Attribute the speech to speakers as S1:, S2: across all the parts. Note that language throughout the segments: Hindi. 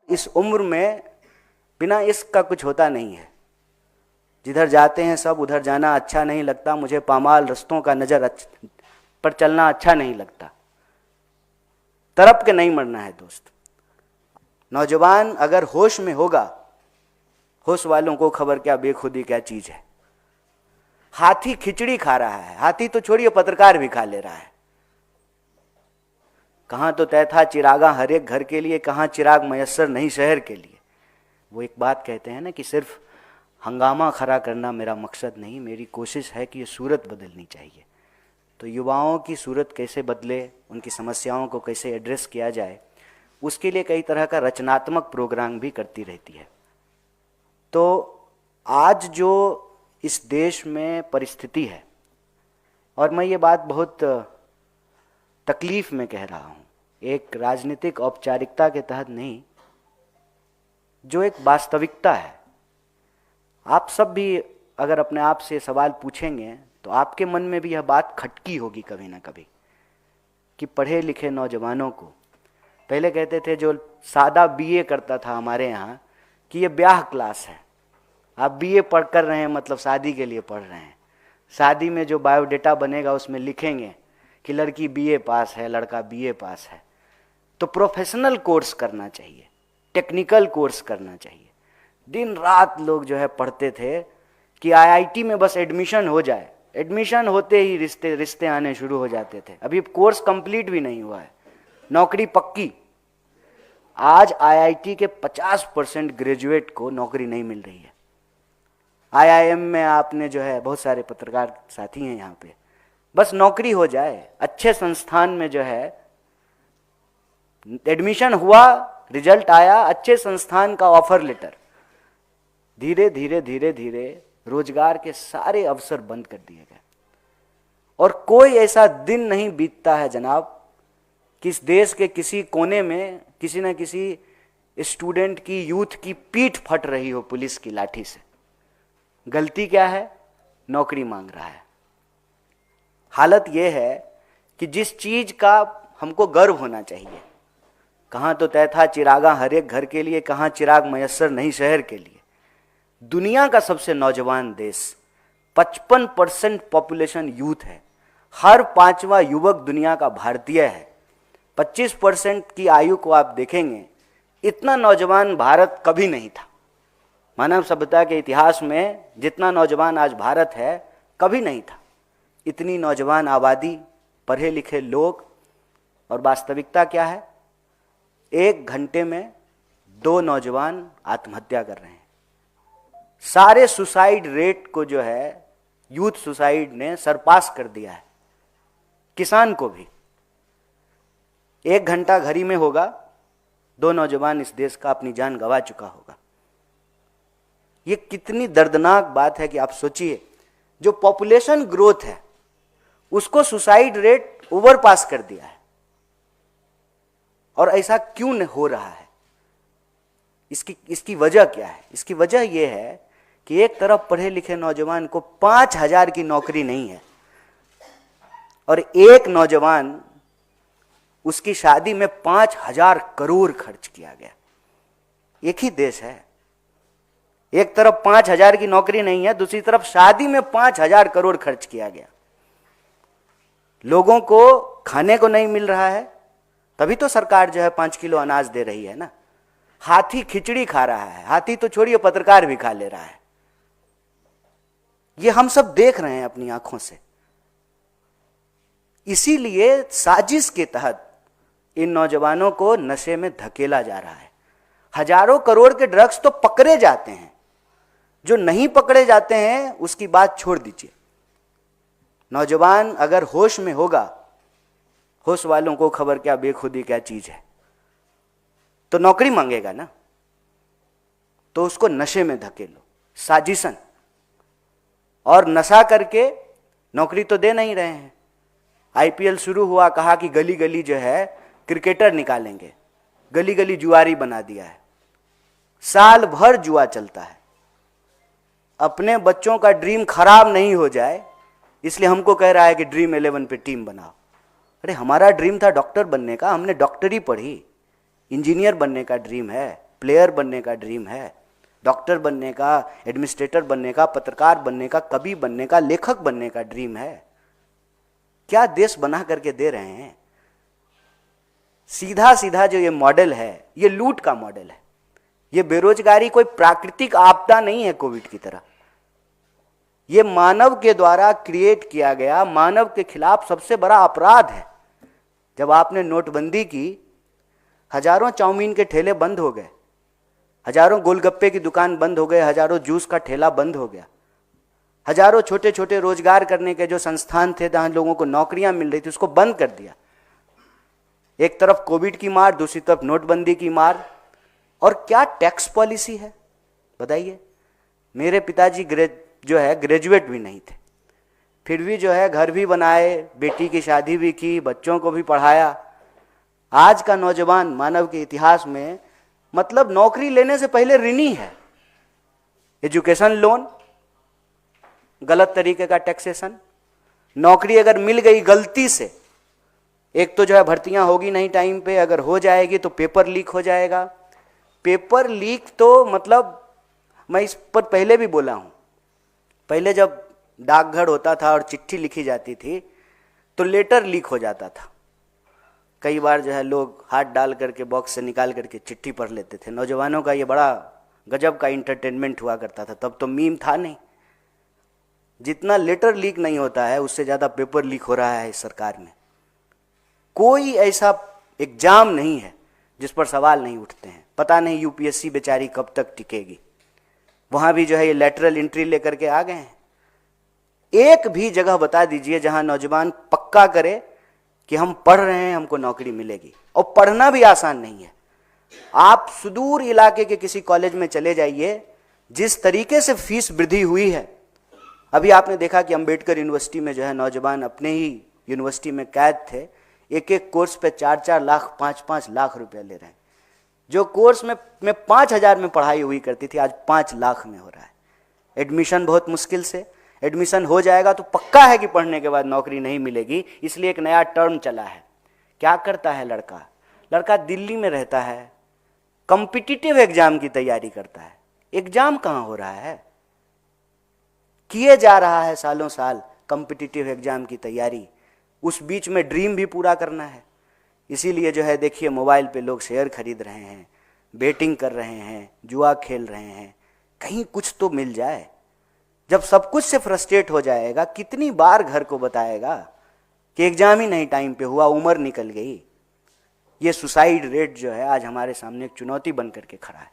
S1: इस उम्र में बिना इश्क का कुछ होता नहीं है। जिधर जाते हैं सब उधर जाना अच्छा नहीं लगता, मुझे पामाल रस्तों का नजर पर चलना अच्छा नहीं लगता। तड़प के नहीं मरना है दोस्त। नौजवान अगर होश में होगा, होश वालों को खबर क्या बेखुदी क्या चीज है। हाथी खिचड़ी खा रहा है, हाथी तो छोड़िए पत्रकार भी खा ले रहा है। कहां तो तय था चिरागा हर एक घर के लिए, कहां चिराग मयस्सर नहीं शहर के लिए। वो एक बात कहते हैं ना कि सिर्फ हंगामा खड़ा करना मेरा मकसद नहीं, मेरी कोशिश है कि ये सूरत बदलनी चाहिए। तो युवाओं की सूरत कैसे बदले, उनकी समस्याओं को कैसे एड्रेस किया जाए, उसके लिए कई तरह का रचनात्मक प्रोग्राम भी करती रहती है। तो आज जो इस देश में परिस्थिति है, और मैं ये बात बहुत तकलीफ में कह रहा हूँ, एक राजनीतिक औपचारिकता के तहत नहीं, जो एक वास्तविकता है। आप सब भी अगर अपने आप से सवाल पूछेंगे तो आपके मन में भी यह बात खटकी होगी कभी ना कभी कि पढ़े लिखे नौजवानों को, पहले कहते थे जो सादा बीए करता था हमारे यहाँ कि ये ब्याह क्लास है, आप बीए पढ़ कर रहे हैं मतलब शादी के लिए पढ़ रहे हैं। शादी में जो बायोडेटा बनेगा उसमें लिखेंगे कि लड़की बीए पास है, लड़का बीए पास है। तो प्रोफेशनल कोर्स करना चाहिए, टेक्निकल कोर्स करना चाहिए। दिन रात लोग जो है पढ़ते थे कि आईआईटी में बस एडमिशन हो जाए, एडमिशन होते ही रिश्ते आने शुरू हो जाते थे। अभी कोर्स कंप्लीट भी नहीं हुआ है, नौकरी पक्की। आज आईआईटी के 50% ग्रेजुएट को नौकरी नहीं मिल रही है। आईआईएम में आपने जो है बहुत सारे पत्रकार साथी हैं यहाँ पे, बस नौकरी हो जाए, अच्छे संस्थान में जो है एडमिशन हुआ, रिजल्ट आया, अच्छे संस्थान का ऑफर लेटर, धीरे धीरे धीरे धीरे रोजगार के सारे अवसर बंद कर दिए गए। और कोई ऐसा दिन नहीं बीतता है जनाब कि इस देश के किसी कोने में किसी न किसी स्टूडेंट की, यूथ की पीठ फट रही हो पुलिस की लाठी से। गलती क्या है? नौकरी मांग रहा है। हालत यह है कि जिस चीज का हमको गर्व होना चाहिए, कहां तो तय था चिरागा हर एक घर के लिए, कहां चिराग मयस्सर नहीं शहर के लिए। दुनिया का सबसे नौजवान देश, 55% पॉपुलेशन यूथ है, हर 5वां युवक दुनिया का भारतीय है। 25% की आयु को आप देखेंगे, इतना नौजवान भारत कभी नहीं था। मानव सभ्यता के इतिहास में जितना नौजवान आज भारत है कभी नहीं था। इतनी नौजवान आबादी, पढ़े लिखे लोग, और वास्तविकता क्या है? 1 घंटे में 2 नौजवान आत्महत्या कर रहे हैं। सारे सुसाइड रेट को जो है यूथ सुसाइड ने सरपास कर दिया है। किसान को भी 1 घंटा घड़ी में होगा, 2 नौजवान इस देश का अपनी जान गंवा चुका होगा। ये कितनी दर्दनाक बात है कि आप सोचिए, जो पॉपुलेशन ग्रोथ है उसको सुसाइड रेट ओवर पास कर दिया है। और ऐसा क्यों हो रहा है? इसकी वजह क्या है? इसकी वजह यह है कि एक तरफ पढ़े लिखे नौजवान को 5,000 की नौकरी नहीं है, और एक नौजवान, उसकी शादी में 5,000 करोड़ खर्च किया गया। एक ही देश है, एक तरफ 5,000 की नौकरी नहीं है, दूसरी तरफ शादी में 5,000 करोड़ खर्च किया गया। लोगों को खाने को नहीं मिल रहा है, तभी तो सरकार जो है 5 किलो अनाज दे रही है ना। हाथी खिचड़ी खा रहा है, हाथी तो छोड़िए पत्रकार भी खा ले रहा है। ये हम सब देख रहे हैं अपनी आंखों से। इसीलिए साजिश के तहत इन नौजवानों को नशे में धकेला जा रहा है। हजारों करोड़ के ड्रग्स तो पकड़े जाते हैं, जो नहीं पकड़े जाते हैं उसकी बात छोड़ दीजिए। नौजवान अगर होश में होगा, होश वालों को खबर क्या बेखुदी क्या चीज है, तो नौकरी मांगेगा ना, तो उसको नशे में धकेलो साजिशन। और नशा करके नौकरी तो दे नहीं रहे हैं। आईपीएल शुरू हुआ, कहा कि गली गली जो है क्रिकेटर निकालेंगे, गली गली जुआरी बना दिया है। साल भर जुआ चलता है। अपने बच्चों का ड्रीम खराब नहीं हो जाए इसलिए हमको कह रहा है कि ड्रीम 11 पे टीम बनाओ। अरे हमारा ड्रीम था डॉक्टर बनने का, हमने डॉक्टरी पढ़ी। इंजीनियर बनने का ड्रीम है, प्लेयर बनने का ड्रीम है, डॉक्टर बनने का, एडमिनिस्ट्रेटर बनने का, पत्रकार बनने का, कवि बनने का, लेखक बनने का ड्रीम है, क्या देश बना करके दे रहे हैं? सीधा सीधा जो ये मॉडल है, ये लूट का मॉडल है। ये बेरोजगारी कोई प्राकृतिक आपदा नहीं है कोविड की तरह, ये मानव के द्वारा क्रिएट किया गया, मानव के खिलाफ सबसे बड़ा अपराध है। जब आपने नोटबंदी की, हजारों चाउमीन के ठेले बंद हो गए, हजारों गोलगप्पे की दुकान बंद हो गए, हजारों जूस का ठेला बंद हो गया, हजारों छोटे छोटे रोजगार करने के जो संस्थान थे जहां लोगों को नौकरियां मिल रही थी उसको बंद कर दिया। एक तरफ कोविड की मार, दूसरी तरफ नोटबंदी की मार, और क्या टैक्स पॉलिसी है बताइए। मेरे पिताजी ग्रेजुएट भी नहीं थे, फिर भी घर भी बनाए, बेटी की शादी भी की, बच्चों को भी पढ़ाया। आज का नौजवान मानव के इतिहास में मतलब नौकरी लेने से पहले ऋणी है। एजुकेशन लोन, गलत तरीके का टैक्सेशन, नौकरी अगर मिल गई गलती से, एक तो भर्तियां होगी नहीं टाइम पे, अगर हो जाएगी तो पेपर लीक हो जाएगा। पेपर लीक तो मतलब मैं इस पर पहले भी बोला हूं, पहले जब डाकघर होता था और चिट्ठी लिखी जाती थी तो लेटर लीक हो जाता था। कई बार लोग हाथ डाल करके बॉक्स से निकाल करके चिट्ठी पढ़ लेते थे। नौजवानों का ये बड़ा गजब का इंटरटेनमेंट हुआ करता था, तब तो मीम था नहीं। जितना लेटर लीक नहीं होता है उससे ज़्यादा पेपर लीक हो रहा है इस सरकार में। कोई ऐसा एग्जाम नहीं है जिस पर सवाल नहीं उठते हैं। पता नहीं यूपीएससी बेचारी कब तक टिकेगी, वहां भी ये लैटरल एंट्री लेकर के आ गए हैं। एक भी जगह बता दीजिए जहां नौजवान पक्का करे कि हम पढ़ रहे हैं, हमको नौकरी मिलेगी। और पढ़ना भी आसान नहीं है। आप सुदूर इलाके के किसी कॉलेज में चले जाइए, जिस तरीके से फीस वृद्धि हुई है। अभी आपने देखा कि अंबेडकर यूनिवर्सिटी में नौजवान अपने ही यूनिवर्सिटी में कैद थे, एक एक कोर्स पे 4-4 लाख 5-5 लाख रुपया ले रहे हैं। जो कोर्स में 5,000 में पढ़ाई हुई करती थी आज 5 लाख में हो रहा है। एडमिशन बहुत मुश्किल से, एडमिशन हो जाएगा तो पक्का है कि पढ़ने के बाद नौकरी नहीं मिलेगी, इसलिए एक नया टर्म चला है। क्या करता है लड़का दिल्ली में रहता है, कॉम्पिटिटिव एग्जाम की तैयारी करता है। एग्जाम कहाँ हो रहा है, किए जा रहा है सालों साल कॉम्पिटिटिव एग्जाम की तैयारी। उस बीच में ड्रीम भी पूरा करना है। इसीलिए देखिए मोबाइल पे लोग शेयर खरीद रहे हैं, बेटिंग कर रहे हैं, जुआ खेल रहे हैं, कहीं कुछ तो मिल जाए। जब सब कुछ से फ्रस्ट्रेट हो जाएगा, कितनी बार घर को बताएगा कि एग्जाम ही नहीं टाइम पे हुआ, उम्र निकल गई। ये सुसाइड रेट आज हमारे सामने एक चुनौती बन करके खड़ा है,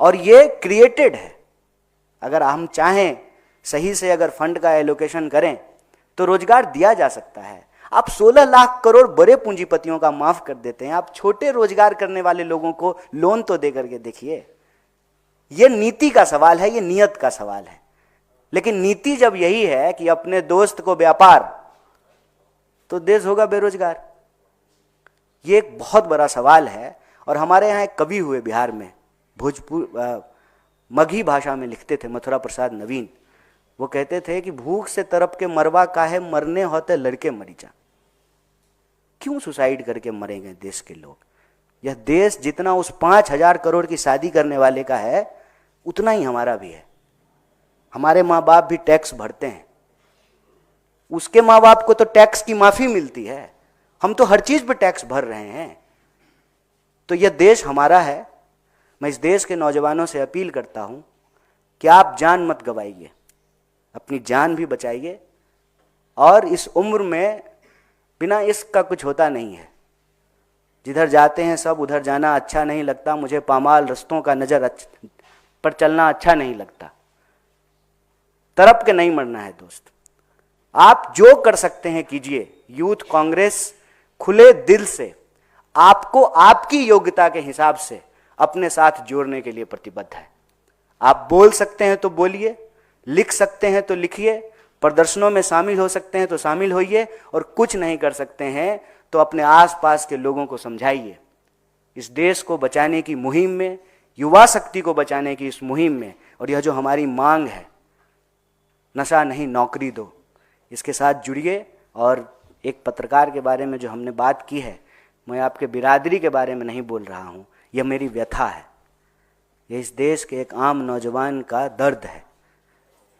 S1: और ये क्रिएटेड है। अगर हम चाहें सही से अगर फंड का एलोकेशन करें तो रोजगार दिया जा सकता है। आप 16 लाख करोड़ बड़े पूंजीपतियों का माफ कर देते हैं, आप छोटे रोजगार करने वाले लोगों को लोन तो दे करके देखिए। यह नीति का सवाल है, ये नियत का सवाल है। लेकिन नीति जब यही है कि अपने दोस्त को व्यापार, तो देश होगा बेरोजगार। ये एक बहुत बड़ा सवाल है। और हमारे यहाँ एक कवि हुए बिहार में, मगही भाषा में लिखते थे, मथुरा प्रसाद नवीन। वो कहते थे कि भूख से तरप के मरवा काहे, मरने होते लड़के मरी जा। क्यों सुसाइड करके मरेंगे देश के लोग? यह देश जितना उस 5,000 करोड़ की शादी करने वाले का है, उतना ही हमारा भी है। हमारे माँ बाप भी टैक्स भरते हैं, उसके माँ बाप को तो टैक्स की माफी मिलती है, हम तो हर चीज पे टैक्स भर रहे हैं। तो यह देश हमारा है। मैं इस देश के नौजवानों से अपील करता हूं कि आप जान मत गवाइए, अपनी जान भी बचाइए। और इस उम्र में बिना इश्क का कुछ होता नहीं है। जिधर जाते हैं सब उधर जाना अच्छा नहीं लगता, मुझे पामाल रस्तों का नजर पर चलना अच्छा नहीं लगता। तरप के नहीं मरना है दोस्त। आप जो कर सकते हैं कीजिए। यूथ कांग्रेस खुले दिल से आपको आपकी योग्यता के हिसाब से अपने साथ जोड़ने के लिए प्रतिबद्ध है। आप बोल सकते हैं तो बोलिए, लिख सकते हैं तो लिखिए, प्रदर्शनों में शामिल हो सकते हैं तो शामिल होइए, और कुछ नहीं कर सकते हैं तो अपने आसपास के लोगों को समझाइए। इस देश को बचाने की मुहिम में, युवा शक्ति को बचाने की इस मुहिम में, और यह जो हमारी मांग है, नशा नहीं नौकरी दो, इसके साथ जुड़िए। और एक पत्रकार के बारे में जो हमने बात की है, मैं आपके बिरादरी के बारे में नहीं बोल रहा हूँ, यह मेरी व्यथा है। ये इस देश के एक आम नौजवान का दर्द है।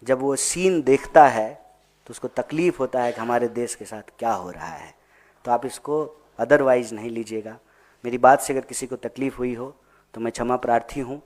S1: जब वो सीन देखता है तो उसको तकलीफ़ होता है कि हमारे देश के साथ क्या हो रहा है। तो आप इसको अदरवाइज़ नहीं लीजिएगा। मेरी बात से अगर किसी को तकलीफ़ हुई हो तो मैं क्षमा प्रार्थी हूँ।